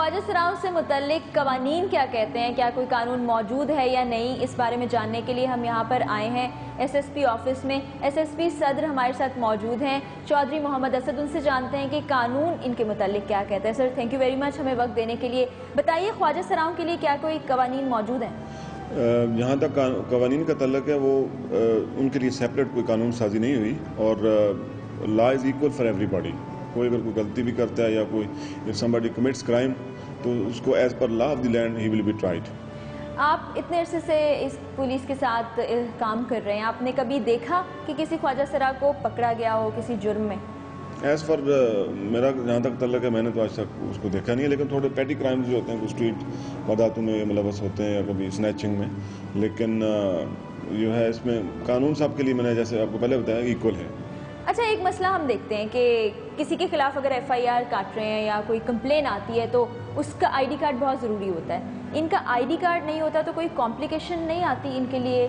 ख्वाजा सराओं से मुतल्लिक कवानीन क्या कहते हैं, क्या कोई कानून मौजूद है या नहीं, इस बारे में जानने के लिए हम यहाँ पर आए हैं एसएसपी ऑफिस में। एसएसपी सदर हमारे साथ मौजूद हैं, चौधरी मोहम्मद असद। उनसे जानते हैं कि कानून इनके मुतल्लिक क्या कहते हैं। Sir, thank you very much हमें वक्त देने के लिए। बताइए, ख्वाजा सराओं के लिए क्या कोई कवानीन मौजूद हैं? जहाँ तक कवानीन का तल्लक है वो उनके लिए सेपरेट कोई कानून साजी नहीं हुई और law is equal for everybody. कोई अगर कोई गलती भी करता है या कोई इफ समबडी कमिट्स क्राइम तो उसको as per law of the land he will be tried. आप इतने अरसे से इस पुलिस के साथ काम कर रहे हैं, आपने कभी देखा कि किसी ख्वाजा सरा को पकड़ा गया हो किसी जुर्म में? एज़ फॉर मेरा जहाँ तक तल्लक है मैंने तो आज तक उसको देखा नहीं है, लेकिन थोड़े पैटी क्राइम्स जो होते हैं कुछ स्ट्रीट वारदातों में मुलवस होते हैं या कभी स्नैचिंग में, लेकिन जो है इसमें कानून साहब के लिए मैंने जैसे आपको पहले बताया इक्वल है। अच्छा, एक मसला हम देखते हैं कि किसी के खिलाफ अगर एफआईआर काट रहे हैं या कोई कंप्लेन आती है तो उसका आईडी कार्ड बहुत ज़रूरी होता है। इनका आईडी कार्ड नहीं होता तो कोई कॉम्प्लिकेशन नहीं आती इनके लिए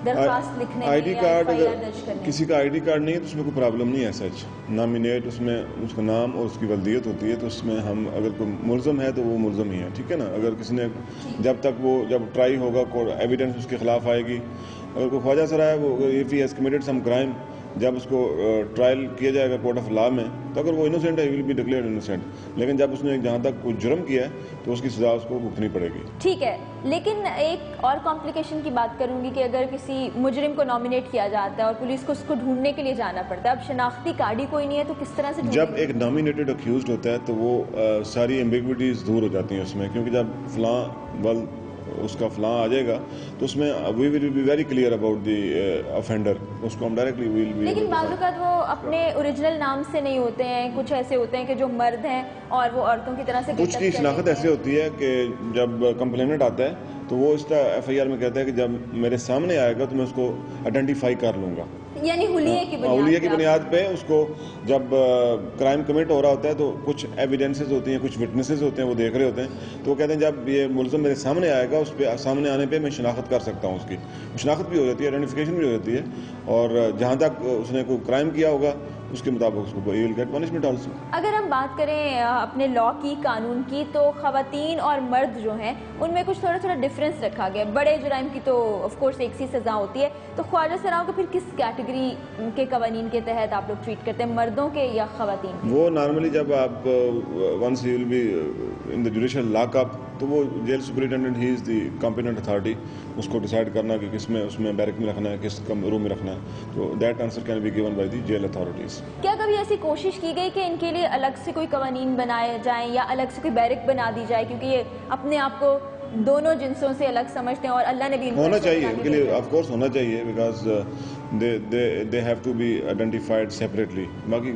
दरख्वास्त लिखने में? आईडी कार्ड अगर किसी का आईडी कार्ड नहीं है तो उसमें कोई प्रॉब्लम नहीं है। सच नॉमिनेट उसमें उसका नाम और उसकी वल्दियत होती है तो उसमें हम अगर कोई मुलज़म है तो वो मुलज़म ही है, ठीक है ना। अगर किसी ने जब ट्राई होगा एविडेंस उसके खिलाफ आएगी, अगर कोई ख्वाजा सरा है वो if he has committed some crime, जब उसको ट्रायल किया जाएगा कोर्ट ऑफ लॉ में तो अगर वो इनोसेंट है विल बी डिक्लेयर्ड इनोसेंट, लेकिन जब उसने जहाँ तक कोई जुर्म किया है तो उसकी सजा उसको भुगतनी पड़ेगी। ठीक है, लेकिन एक और कॉम्प्लिकेशन की बात करूंगी कि अगर किसी मुजरिम को नॉमिनेट किया जाता है और पुलिस को उसको ढूंढने के लिए जाना पड़ता है, अब शनाख्ती कार्ड ही कोई नहीं है तो किस तरह से? जब एक नॉमिनेटेड अक्यूज्ड होता है तो वो सारी एम्बिग्विटीज दूर हो जाती हैं उसमें, क्योंकि जब फलां वल उसका फलां आ जाएगा तो उसमें we will be very clear about the offender, उसको हम डायरेक्टली विल बी। लेकिन मालूमात वो अपने ओरिजिनल नाम से नहीं होते हैं, कुछ ऐसे होते हैं कि जो मर्द हैं और वो औरतों की तरह से कुछ की शनाख्त ऐसे होती है कि जब कंप्लेनेंट आता है तो वो इसका एफआईआर में कहता है कि जब मेरे सामने आएगा तो मैं उसको आइडेंटिफाई कर लूंगा, यानी हुलिये की बुनियाद पे उसको जब क्राइम कमिट हो रहा होता है तो कुछ एविडेंसेस होती हैं, कुछ विटनेसेस होते हैं, वो देख रहे होते हैं, तो वो कहते हैं जब ये मुलज़म मेरे सामने आएगा उस पे सामने आने पे मैं शनाख्त कर सकता हूँ, उसकी शनाख्त भी हो जाती है, आइडेंटिफिकेशन भी हो जाती है, और जहाँ तक उसने कोई क्राइम किया होगा उसके मुताबिक उसको he will get punishment also. अगर हम बात करें अपने लॉ की, कानून की, तो खवातीन और मर्द जो हैं उनमें कुछ थोड़ा डिफरेंस रखा गया। बड़े जुराइम की तो ऑफ कोर्स एक सी सज़ा होती है, तो ख्वाजा सराओं को फिर किस कैटेगरी के कवानीन के तहत आप लोग ट्रीट करते हैं, मर्दों के या खवातीन? वो नॉर्मली जब आप once you will be in the judicial lockup तो वो जेल सुपरिटेंडेंट ही इज़ द कॉम्पिटेंट अथॉरिटी, उसको डिसाइड करना कि किस में उसमें बैरक में रखना है, किस रूम में रखना है, तो that answer can be given by the jail authorities. क्या कभी ऐसी कोशिश की गई कि इनके लिए अलग से कोई कवानीन बनाए जाएं या अलग से कोई बैरक बना दी जाए, क्योंकि ये अपने आप को दोनों जिन्सों से अलग समझते हैं और अल्लाह ने भी होना चाहिए इनके लिए, ऑफ कोर्स होना चाहिए, because they have to be identified separately. बाकी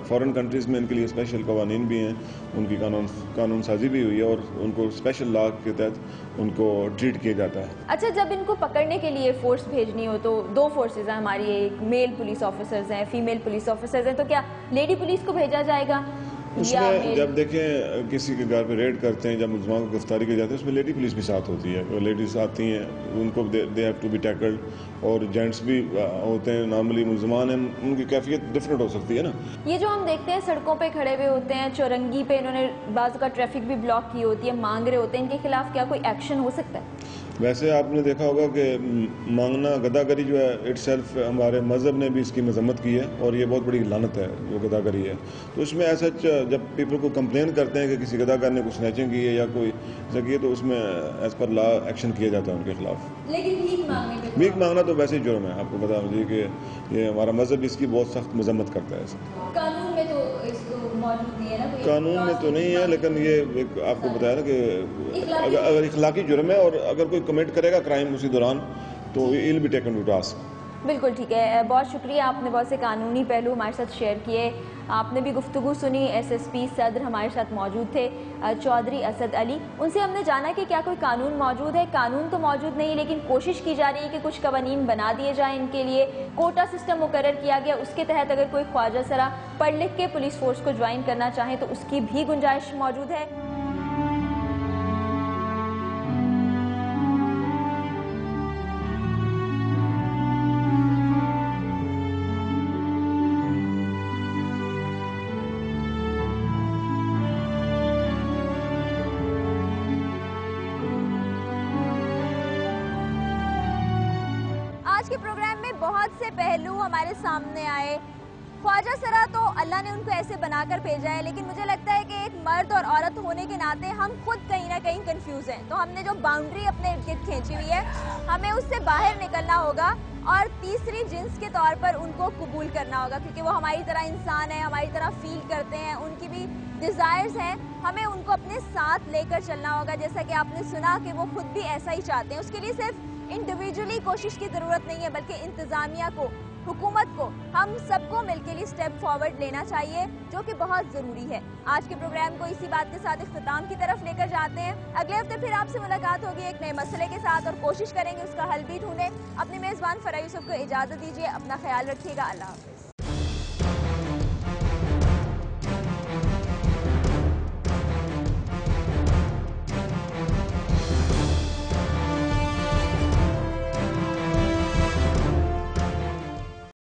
फॉरेन कंट्रीज में इनके लिए स्पेशल कवानीन भी हैं, उनकी कानून साजी भी हुई है और उनको स्पेशल लॉ के तहत उनको ट्रीट किया जाता है। अच्छा, जब इनको पकड़ने के लिए फोर्स भेजनी हो तो दो फोर्सेज हैं हमारी, एक मेल पुलिस ऑफिसर्स हैं, फीमेल पुलिस ऑफिसर्स हैं, तो क्या लेडी पुलिस को भेजा जाएगा? उसमें जब देखें किसी के घर पे रेड करते हैं, जब मुलज़मान को गिरफ्तारी की जाती है, उसमें लेडी पुलिस भी साथ होती है, लेडीज आती हैं, उनको they have to be tackled, और जेंट्स भी होते हैं। नॉर्मली मुलज़मान हैं, उनकी कैफियत डिफरेंट हो सकती है ना। ये जो हम देखते हैं सड़कों पे खड़े हुए होते हैं, चौरंगी पे इन्होंने बाज़ का ट्रैफिक भी ब्लॉक की होती है, मांग रहे होते हैं, इनके खिलाफ क्या कोई एक्शन हो सकता है? वैसे आपने देखा होगा कि मांगना गदागरी जो है इटसेल्फ हमारे मज़हब ने भी इसकी मजम्मत की है और ये बहुत बड़ी लानत है जो गदागरी है। तो इसमें ऐसा जब पीपल को कंप्लेन करते हैं कि किसी गदागर ने कुछ स्नैचिंग की है या कोई ऐसा किया तो उसमें एज पर लॉ एक्शन किया जाता है उनके खिलाफ। लेकिन भीख मांगना तो वैसे ही जुर्म है, आपको पता मुझे कि ये हमारा मज़हब इसकी बहुत सख्त मजम्मत करता है। कानून में तो इसको मौजूद नहीं है ना, कानून में तो नहीं है, लेकिन ये आपको बताया ना कि अगर इखलाकी जुर्म है और अगर कोई कमिट करेगा क्राइम उसी दौरान तो will be taken to task. बिल्कुल ठीक है, बहुत शुक्रिया, आपने बहुत से कानूनी पहलू हमारे साथ शेयर किए, आपने भी गुफ्तगू सुनी। एसएसपी सदर हमारे साथ मौजूद थे, चौधरी असद अली। उनसे हमने जाना कि क्या कोई कानून मौजूद है। कानून तो मौजूद नहीं, लेकिन कोशिश की जा रही है कि कुछ कवानीन बना दिए जाएं इनके लिए। कोटा सिस्टम मुकर्रर किया गया, उसके तहत अगर कोई ख्वाजा सरा पढ़ लिख के पुलिस फोर्स को ज्वाइन करना चाहे तो उसकी भी गुंजाइश मौजूद है। बहुत से पहलू हमारे सामने आए। ख्वाजा सरा तो अल्लाह ने उनको ऐसे बनाकर भेजा है, लेकिन मुझे लगता है कि एक मर्द और औरत होने के नाते हम खुद कहीं ना कहीं कंफ्यूज हैं। तो हमने जो बाउंड्री अपने इर्द गिर्द खींची हुई है, हमें उससे बाहर निकलना होगा और तीसरी जिन्स के तौर पर उनको कबूल करना होगा, क्योंकि वो हमारी तरह इंसान है, हमारी तरह फील करते हैं, उनकी भी डिज़ायर्स हैं। हमें उनको अपने साथ लेकर चलना होगा, जैसा कि आपने सुना कि वो खुद भी ऐसा ही चाहते हैं। उसके लिए सिर्फ इंडिविजुअली कोशिश की ज़रूरत नहीं है, बल्कि इंतज़ामिया को, हुकूमत को, हम सबको मिलकर लिए स्टेप फॉरवर्ड लेना चाहिए, जो कि बहुत ज़रूरी है। आज के प्रोग्राम को इसी बात के साथ इख्तिताम की तरफ लेकर जाते हैं। अगले हफ्ते फिर आपसे मुलाकात होगी एक नए मसले के साथ और कोशिश करेंगे उसका हल भी ढूंढें। अपने मेज़बान फरा यूसुफ को इजाज़त दीजिए, अपना ख्याल रखिएगा। अल्लाह हाफ़िज़।